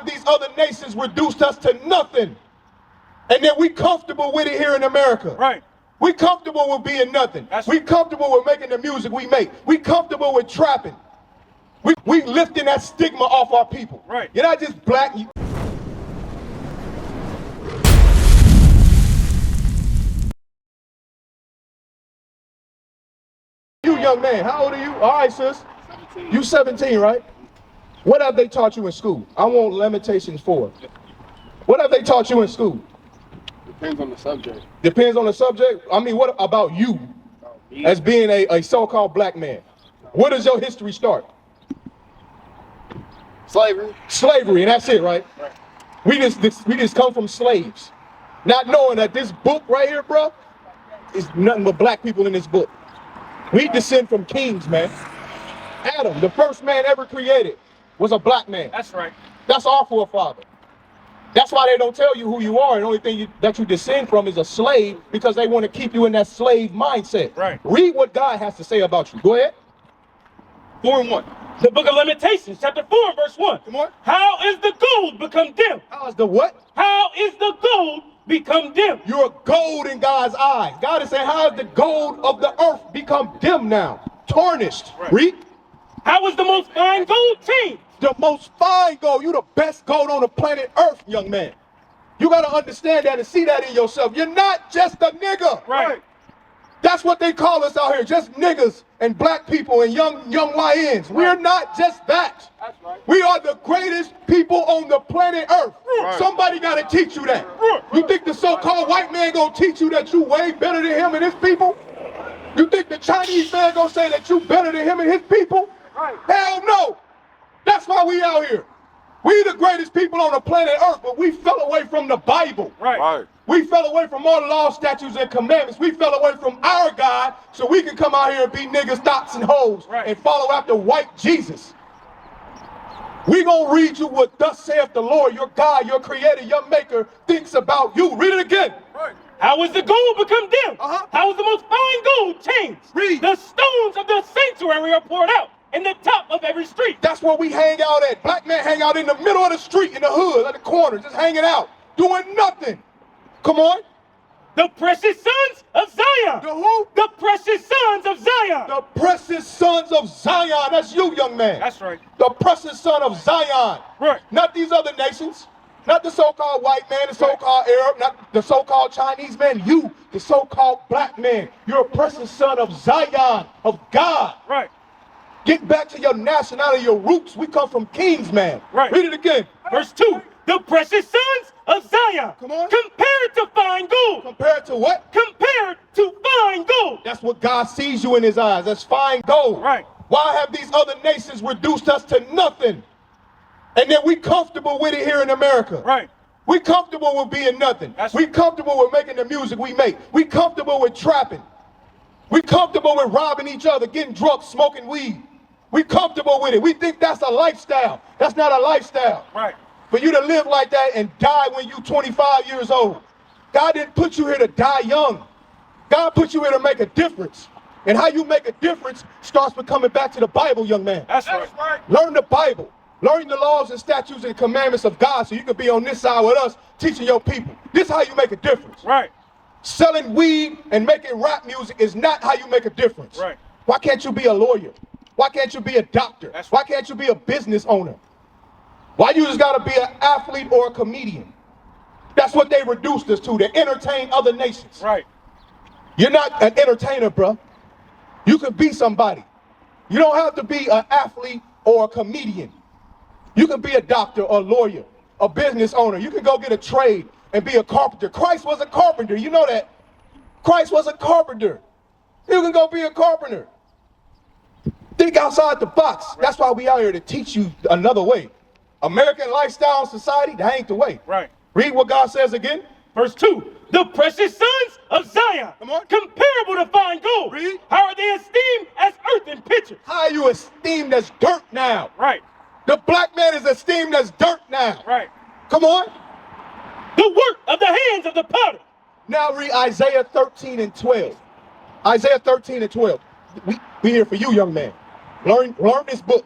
have these other nations reduced us to nothing? And then we comfortable with it here in America. Right. We comfortable with being nothing. We comfortable with making the music we make. We comfortable with trapping. We lifting that stigma off our people. Right. You're not just black. You young man, how old are you? All right, sis. 17. You 17, right? What have they taught you in school? I want Lamentations 4. What have they taught you in school? Depends on the subject. Depends on the subject? I mean, what about you as being a so-called black man? Where does your history start? Slavery. Slavery, and that's it, right? Right. We just come from slaves. Not knowing that this book right here, bro, is nothing but black people in this book. We descend from kings, man. Adam, the first man ever created, was a black man. That's right. That's our forefather. That's why they don't tell you who you are. And the only thing that you descend from is a slave, because they want to keep you in that slave mindset. Right. Read what God has to say about you. Go ahead. 4:1. The book of Lamentations, chapter 4, verse 1. Come on. How is the gold become dim? How is the what? How is the gold become dim? You're gold in God's eyes. God is saying, how has the gold of the earth become dim now? Tarnished. Right. Read. How is the most fine gold changed? The most fine gold. You the best gold on the planet Earth, young man. You got to understand that and see that in yourself. You're not just a nigga. Right. That's what they call us out here, just niggas and black people and young YNs. We're not just that. That's right. We are the greatest people on the planet Earth. Right. Somebody got to teach you that. You think the so-called white man gonna teach you that you way better than him and his people? You think the Chinese man gonna say that you better than him and his people? Right. Hell no. That's why we out here. We the greatest people on the planet Earth, but we fell away from the Bible. Right. We fell away from all the laws, statutes, and commandments. We fell away from our God so we can come out here and be niggas, thoughts, and hoes and follow after white Jesus. We gonna read you what thus saith the Lord, your God, your creator, your maker thinks about you. Read it again. Right. How is the gold become dim? How is the most fine gold changed? Read. The stones of the sanctuary are poured out in the top of every street. That's where we hang out at. Black men hang out in the middle of the street, in the hood, at the corner, just hanging out, doing nothing. Come on. The precious sons of Zion. The who? The precious sons of Zion. The precious sons of Zion. That's you, young man. That's right. The precious son of Zion. Right. Not these other nations. Not the so-called white man, the so-called Arab, not the so-called Chinese man. You, the so-called black man. You're a precious son of Zion, of God. Right. Get back to your nationality, your roots. We come from kings, man. Right. Read it again. Verse 2. The precious sons of Zion. Come on. Compared to fine gold. Compared to what? Compared to fine gold. That's what God sees you in his eyes. That's fine gold. Right. Why have these other nations reduced us to nothing? And then we comfortable with it here in America. Right. We comfortable with being nothing. We comfortable with making the music we make. We comfortable with trapping. We comfortable with robbing each other, getting drunk, smoking weed. We comfortable with it. We think that's a lifestyle. That's not a lifestyle. Right. For you to live like that and die when you're 25 years old. God didn't put you here to die young. God put you here to make a difference. And how you make a difference starts with coming back to the Bible, young man. That's right. Learn the Bible. Learn the laws and statutes and commandments of God so you can be on this side with us teaching your people. This is how you make a difference. Right. Selling weed and making rap music is not how you make a difference. Right. Why can't you be a lawyer? Why can't you be a doctor? Why can't you be a business owner? Why you just gotta be an athlete or a comedian? That's what they reduced us to entertain other nations. Right. You're not an entertainer, bro. You could be somebody. You don't have to be an athlete or a comedian. You can be a doctor or a lawyer, a business owner. You can go get a trade and be a carpenter. Christ was a carpenter. You know that. Christ was a carpenter. You can go be a carpenter. Think outside the box. That's why we out here to teach you another way. American lifestyle society, that ain't the way. Right. Read what God says again. Verse 2. The precious sons of Zion. Come on. Comparable to fine gold. Read. How are they esteemed as earthen pitchers? How are you esteemed as dirt now? Right. The black man is esteemed as dirt now. Right. Come on. The work of the hands of the potter. Now read Isaiah 13 and 12. Isaiah 13 and 12. We here for you, young man. Learn this book.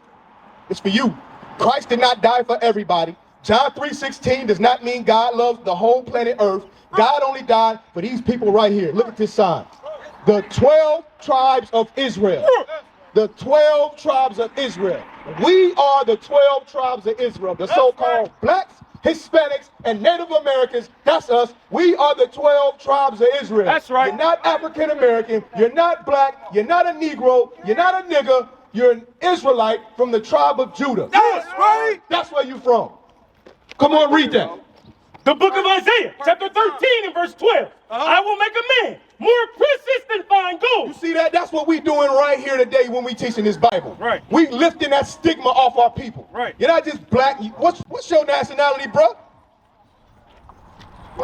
It's for you. Christ did not die for everybody. John 3:16 does not mean God loves the whole planet Earth. God only died for these people right here. Look at this sign. The 12 tribes of Israel. The 12 tribes of Israel. We are the 12 tribes of Israel. The so-called blacks, Hispanics, and Native Americans. That's us. We are the 12 tribes of Israel. That's right. You're not African American. You're not black. You're not a Negro. You're not a nigger. You're an Israelite from the tribe of Judah. That's right. That's where you're from. Come on, read that. The book of Isaiah, chapter 13 and verse 12. I will make a man more precious than fine gold. You see that? That's what we doing right here today when we teaching this Bible. Right. We lifting that stigma off our people. Right. You're not just black. What's your nationality, bro?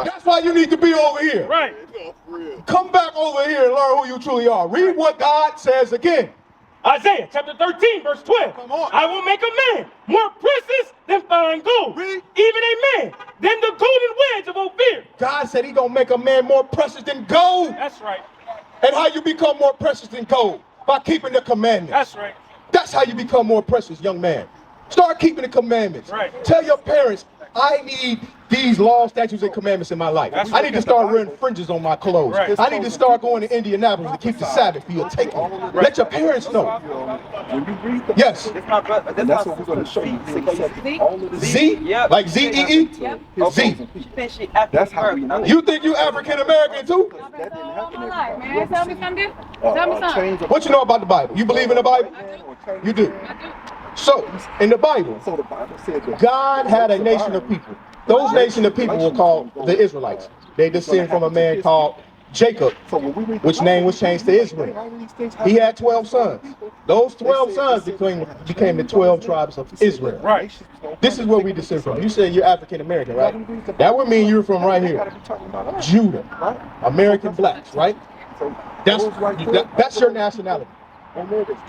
That's why you need to be over here. Right. Come back over here and learn who you truly are. Read what God says again. Isaiah chapter 13 verse 12. Come on. I will make a man more precious than fine gold. Read. Even a man than the golden wedge of Ophir. God said he gonna make a man more precious than gold. That's right. And how you become more precious than gold? By keeping the commandments. That's right. That's how you become more precious, young man. Start keeping the commandments. Right. Tell your parents, I need these laws, statutes, and commandments in my life. That's I need to start wearing fringes on my clothes. Right. I need to start going to Indianapolis to keep the Sabbath for your taking. Let your parents know. When you read the Yes. That's my brother. That's what we're going to show you. Z? Yep. Like Z-E-E? Yep. Z. She said she African That's how we American. know. You think you African American too? That didn't happen. All my life, man. Tell me something. Tell me something. What you know about the Bible? You believe in the Bible? You do. So, in the Bible, So the Bible said that God had a nation of people. Those nation of people were called the Israelites. They descend from a man called Jacob, which name was changed to Israel. He had 12 sons. Those 12 sons became the 12 tribes of Israel. Right. This is where we descend from. You said you're African American, right? That would mean you're from right here. Judah. American blacks, right? That's your nationality.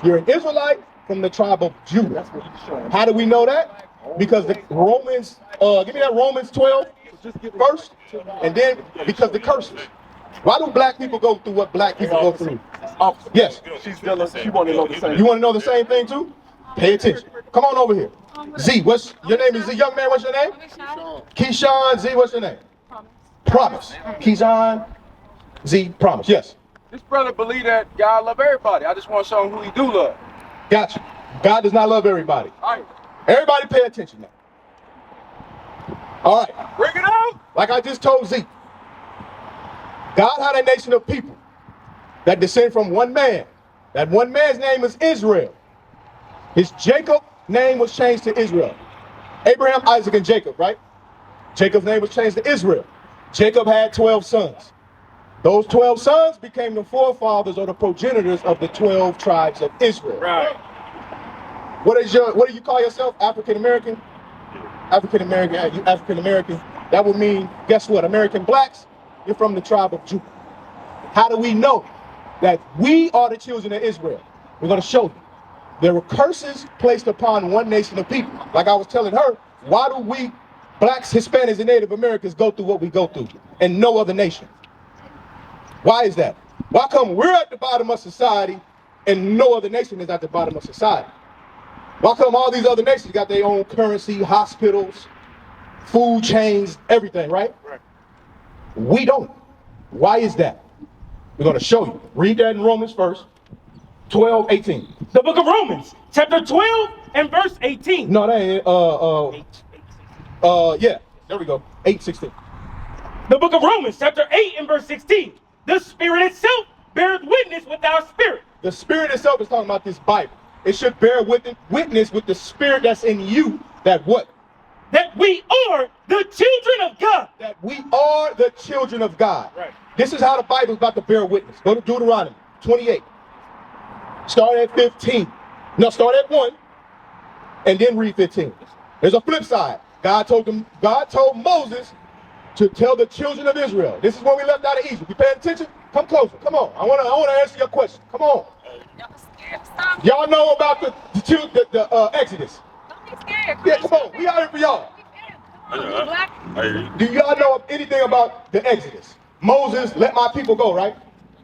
You're an Israelite from the tribe of Judah. How do we know that? Because the Romans, give me that Romans 12 first, and then because the curses. Why do black people go through what black people go through? Yes. she's jealous. She wanted to know the same. You want to know the same thing too? Pay attention. Come on over here. Z, what's your name? Is Z, young man? What's your name? Keyshawn. Z, what's your name? Promise. Keyshawn. Z, promise. Yes. This brother believe that God love everybody. I just want to show him who he do love. Gotcha. God does not love everybody. All right. Everybody pay attention now. All right. Bring it out. Like I just told Z, God had a nation of people that descend from one man. That one man's name is Israel. His Jacob name was changed to Israel. Abraham, Isaac, and Jacob, right? Jacob's name was changed to Israel. Jacob had 12 sons. Those 12 sons became the forefathers or the progenitors of the 12 tribes of Israel. Right. What do you call yourself? African American? African American, you African American. That would mean, guess what? American blacks, you're from the tribe of Judah. How do we know that we are the children of Israel? We're going to show you. There were curses placed upon one nation of people. Like I was telling her, why do we, blacks, Hispanics, and Native Americans go through what we go through and no other nation? Why is that? Why come we're at the bottom of society and no other nation is at the bottom of society? Why come all these other nations got their own currency, hospitals, food chains, everything, right? Right. We don't. Why is that? We're going to show you. Read that in Romans first, 12, 18. The book of Romans, chapter 12 and verse 18. No, that ain't, yeah, there we go, 8, 16. The book of Romans, chapter 8 and verse 16. The Spirit itself beareth witness with our spirit. The Spirit itself is talking about this Bible. It should bear witness with the Spirit that's in you that what? That we are the children of God. That we are the children of God. Right. This is how the Bible is about to bear witness. Go to Deuteronomy 28. Start at 15. No, start at 1 and then read 15. There's a flip side. God told Moses to tell the children of Israel. This is when we left out of Egypt. You paying attention? Come closer. Come on. I want to answer your question. Come on. Y'all know about the Exodus. Don't be scared. Yeah, come on. We out here for y'all. Do y'all know anything about the Exodus? Moses, let my people go, right?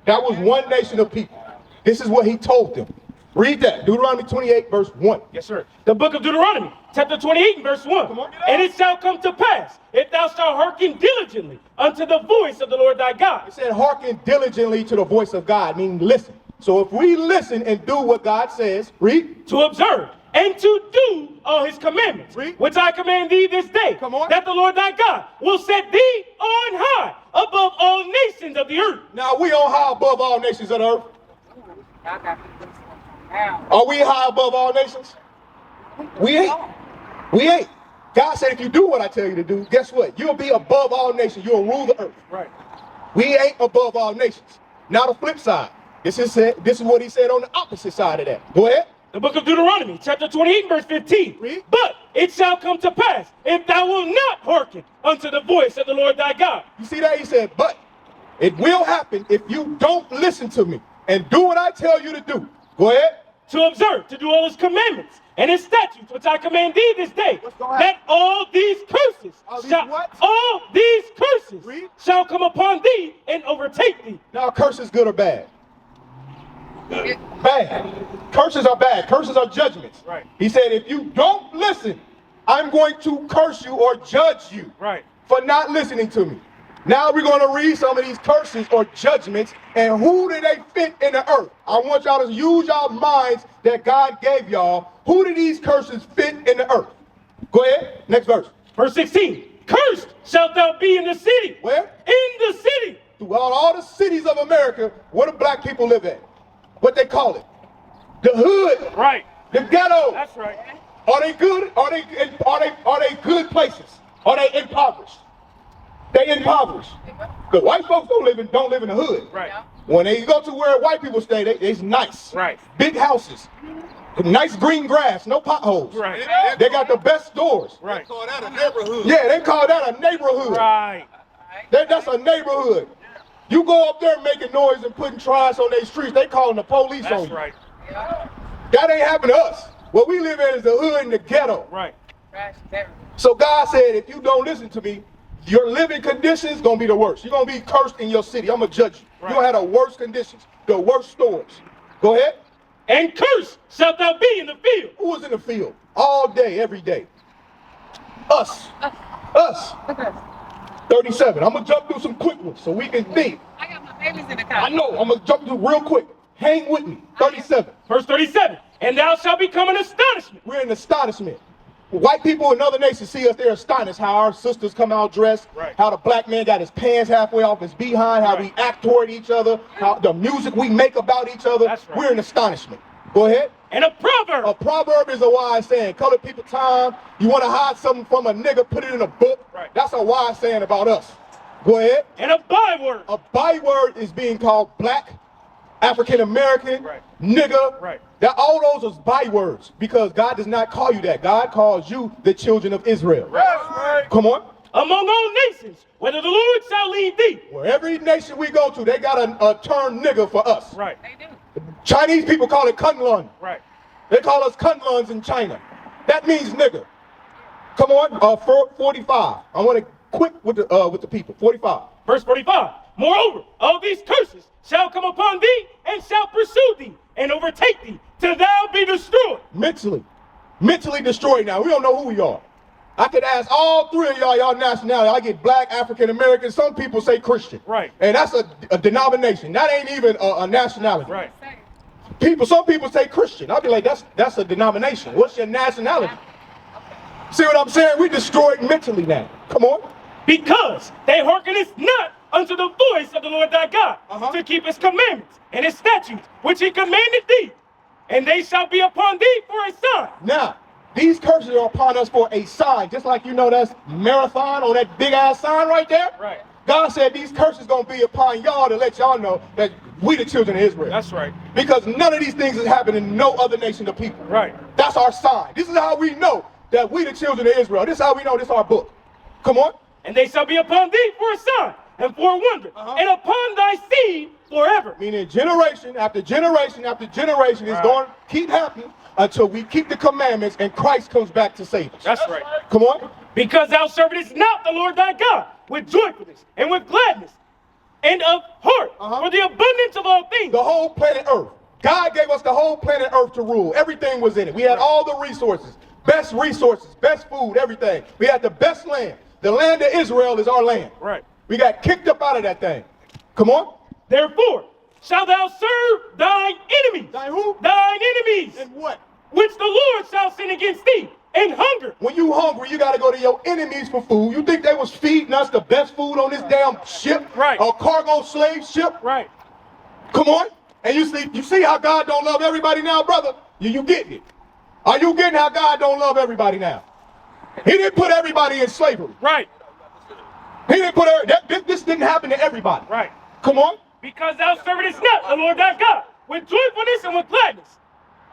That was one nation of people. This is what he told them. Read that. Deuteronomy 28, verse 1. Yes, sir. The book of Deuteronomy, chapter 28 and verse 1. Come on, get And out. it shall come to pass, if thou shalt hearken diligently unto the voice of the Lord thy God. It said, hearken diligently to the voice of God, meaning listen. So if we listen and do what God says, read. To observe and to do all his commandments, Read. which I command thee this day, Come on. that the Lord thy God will set thee on high above all nations of the earth. Now we on high above all nations of the earth. Y'all got to do now. Are we high above all nations? We ain't. We ain't. God said if you do what I tell you to do, guess what? You'll be above all nations. You'll rule the earth. Right. We ain't above all nations. Now the flip side. This is what he said on the opposite side of that. Go ahead. The book of Deuteronomy, chapter 28, verse 15. Read. But it shall come to pass, if thou wilt not hearken unto the voice of the Lord thy God. You see that? He said, but it will happen if you don't listen to me and do what I tell you to do. Go ahead. To observe, to do all his commandments and his statutes, which I command thee this day, What's gonna happen? that all these curses, All these what? all these curses Read. shall come upon thee and overtake thee. Now, curses good or bad? Bad. Curses are bad. Curses are judgments. Right. He said, if you don't listen, I'm going to curse you or judge you Right. for not listening to me. Now we're going to read some of these curses or judgments and who do they fit in the earth. I want y'all to use y'all minds that God gave y'all. Who do these curses fit in the earth? Go ahead. Next verse. Verse 16. Cursed shalt thou be in the city. Where? In the city. Throughout all the cities of America, where do black people live at? What they call it? The hood. Right. The ghetto. That's right. Are they good? Are they good places? Are they impoverished? They impoverished. The white folks don't live in the hood. Right. When they go to where white people stay, it's nice. Right. Big houses. Nice green grass, no potholes. Right. They got the best stores. Right. Call that a neighborhood. Yeah, they call that a neighborhood. Right. That's a neighborhood. You go up there making noise and putting trash on their streets, they calling the police on That's you. right. That ain't happening to us. What we live in is the hood and the ghetto. Right. Trash is everywhere. So God said, if you don't listen to me, your living conditions gonna be the worst. You're gonna be cursed in your city. I'm gonna judge you. Right. You're gonna have the worst conditions, the worst stores. Go ahead. And cursed shalt thou be in the field. Who was in the field all day, every day? Us. Us. Look at us. 37. I'm gonna jump through some quick ones so we can think. I got my babies in the car. I know. I'm gonna jump through real quick. Hang with me. 37. Verse 37. And thou shalt become an astonishment. We're in astonishment. White people in other nations see us, they're astonished how our sisters come out dressed, Right. how the black man got his pants halfway off his behind, how Right. we act toward each other, how the music we make about each other. That's right. We're in astonishment. Go ahead. And a proverb. A proverb is a wise saying. Colored people time, you want to hide something from a nigga, put it in a book. Right. That's a wise saying about us. Go ahead. And a byword. A byword is being called black, African American, Right. nigga. Right. That all those are bywords because God does not call you that. God calls you the children of Israel. Right. Come on. Among all nations, whether the Lord shall lead thee. Where every nation we go to, they got a term nigga for us. Right. They do. Chinese people call it kunlun. Right. They call us kunluns in China. That means nigga. Come on. 45. I want to quick with the people. 45. Verse 45. Moreover, all these curses shall come upon thee and shall pursue thee and overtake thee till thou be destroyed. Mentally destroyed now. We don't know who we are. I could ask all three of y'all nationality. I get black, African American. Some people say Christian. Right. And that's a denomination. That ain't even a nationality. Right. Say. Some people say Christian. I'll be like, that's a denomination. What's your nationality? See what I'm saying? We destroyed mentally now. Come on. Because they hearkeneth not unto the voice of the Lord thy God, to keep his commandments and his statutes, which he commanded thee. And they shall be upon thee for a sign. Now, these curses are upon us for a sign. Just like you know that's marathon on that big ass sign right there. Right. God said these curses going to be upon y'all to let y'all know that we the children of Israel. That's right. Because none of these things is happening in no other nation of people. Right. That's our sign. This is how we know that we the children of Israel. This is how we know this is our book. Come on. And they shall be upon thee for a sign and for a wonder, and upon thy seed forever. Meaning generation after generation after generation is Right. going to keep happening until we keep the commandments and Christ comes back to save us. That's right. Come on. Because thou servest not the Lord thy God with joyfulness and with gladness and of heart for the abundance of all things. The whole planet Earth. God gave us the whole planet Earth to rule. Everything was in it. We had all the resources, best food, everything. We had the best land. The land of Israel is our land. Right. We got kicked up out of that thing. Come on. Therefore, shalt thou serve thine enemies. Thine who? Thine enemies. And what? Which the Lord shall send against thee, and hunger. When you hungry, you got to go to your enemies for food. You think they was feeding us the best food on this damn ship? Right. A cargo slave ship? Right. Come on. And you see how God don't love everybody now, brother? You getting it. Are you getting how God don't love everybody now? He didn't put everybody in slavery. Right. He didn't put this didn't happen to everybody. Right. Come on. Because thou servest not the Lord thy God with joyfulness and with gladness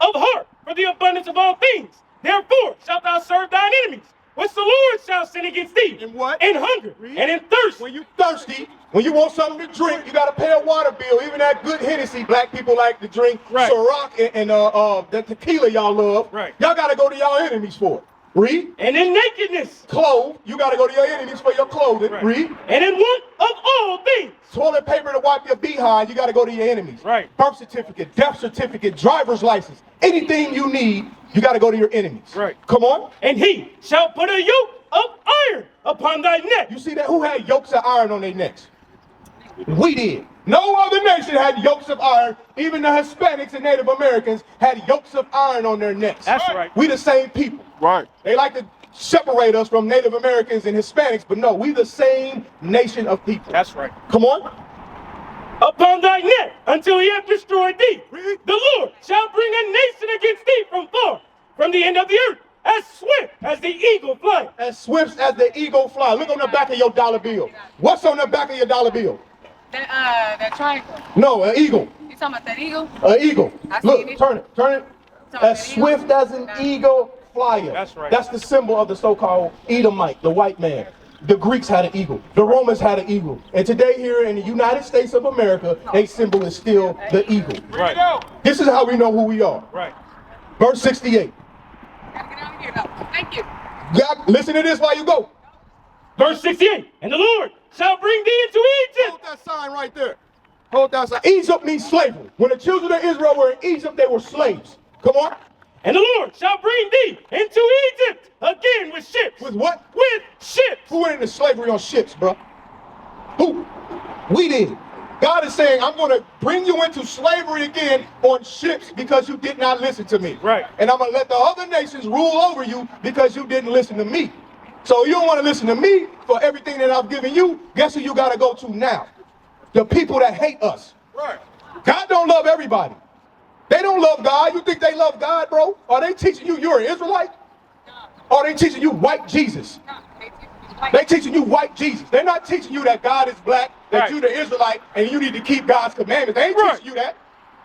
of heart for the abundance of all things. Therefore shalt thou serve thine enemies, which the Lord shall send against thee. In what? In hunger and in thirst. When you thirsty, when you want something to drink, you got to pay a water bill. Even that good Hennessy black people like to drink, Right. Ciroc and the tequila y'all love. Right. Y'all got to go to y'all enemies for it. Read. And in nakedness. Clothes, you got to go to your enemies for your clothing. Right. Read. And in want of all things. Toilet paper to wipe your behind, you got to go to your enemies. Right. Birth certificate, death certificate, driver's license, anything you need, you got to go to your enemies. Right. Come on. And he shall put a yoke of iron upon thy neck. You see that? Who had yokes of iron on their necks? We did. No other nation had yokes of iron. Even the Hispanics and Native Americans had yokes of iron on their necks. That's right. We the same people. Right. They like to separate us from Native Americans and Hispanics, but no, we the same nation of people. That's right. Come on. Upon thy neck until he have destroyed thee. The Lord shall bring a nation against thee from far, from the end of the earth, as swift as the eagle flies. As swift as the eagle fly. Look on the back of your dollar bill. What's on the back of your dollar bill? That triangle. No, an eagle. You talking about that eagle? An eagle. I see Look, it. turn it. Talking about As that eagle? swift as an eagle flyer. That's right. That's the symbol of the so-called Edomite, the white man. The Greeks had an eagle. The Romans had an eagle. And today here in the United States of America, a symbol is still the eagle. Right. This is how we know who we are. Right. Verse 68. Gotta get out of here though. Thank you. God, listen to this while you go. Verse 68. And the Lord shall bring thee into Egypt. Hold that sign right there. Hold that sign. Egypt means slavery. When the children of Israel were in Egypt, they were slaves. Come on. And the Lord shall bring thee into Egypt again with ships. With what? With ships. Who went into slavery on ships, bro? Who? We did. God is saying, I'm going to bring you into slavery again on ships because you did not listen to me. Right. And I'm going to let the other nations rule over you because you didn't listen to me. So you don't want to listen to me for everything that I've given you. Guess who you got to go to now? The people that hate us. Right. God don't love everybody. They don't love God. You think they love God, bro? Are they teaching you you're an Israelite? Or are they teaching you white Jesus? They teaching you white Jesus. They're not teaching you that God is black, that Right. you the Israelite, and you need to keep God's commandments. They ain't Right. teaching you that.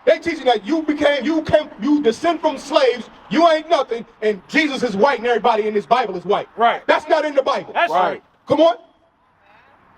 They teaching that you descend from slaves, you ain't nothing, and Jesus is white and everybody in this Bible is white. Right. That's not in the Bible. That's right. Come on.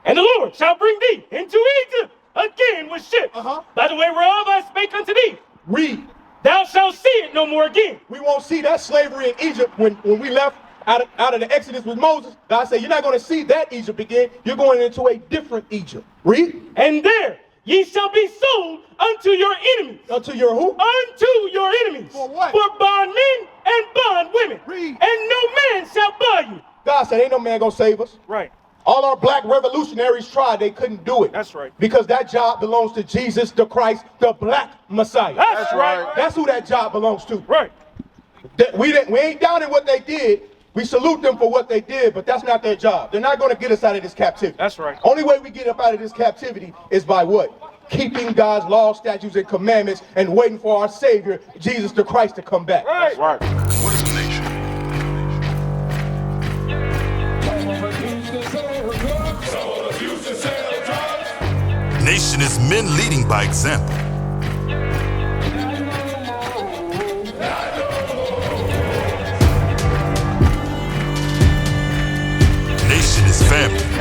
And the Lord shall bring thee into Egypt again with ships. By the way whereof I spake unto thee. Read. Thou shalt see it no more again. We won't see that slavery in Egypt when we left out of the Exodus with Moses. God said, you're not going to see that Egypt again. You're going into a different Egypt. Read. And there ye shall be sold unto your enemies. Unto your who? Unto your enemies. For what? For bondmen and bondwomen. Read. And no man shall buy you. God said, ain't no man going to save us. Right. All our black revolutionaries tried. They couldn't do it. That's right. Because that job belongs to Jesus the Christ, the black Messiah. That's right. That's who that job belongs to. Right. We ain't down in what they did. We salute them for what they did, but that's not their job. They're not going to get us out of this captivity. That's right. Only way we get up out of this captivity is by what? Keeping God's laws, statutes, and commandments and waiting for our Savior, Jesus the Christ, to come back. Right. Right. What is a nation? Nation is men leading by example. Nation is family.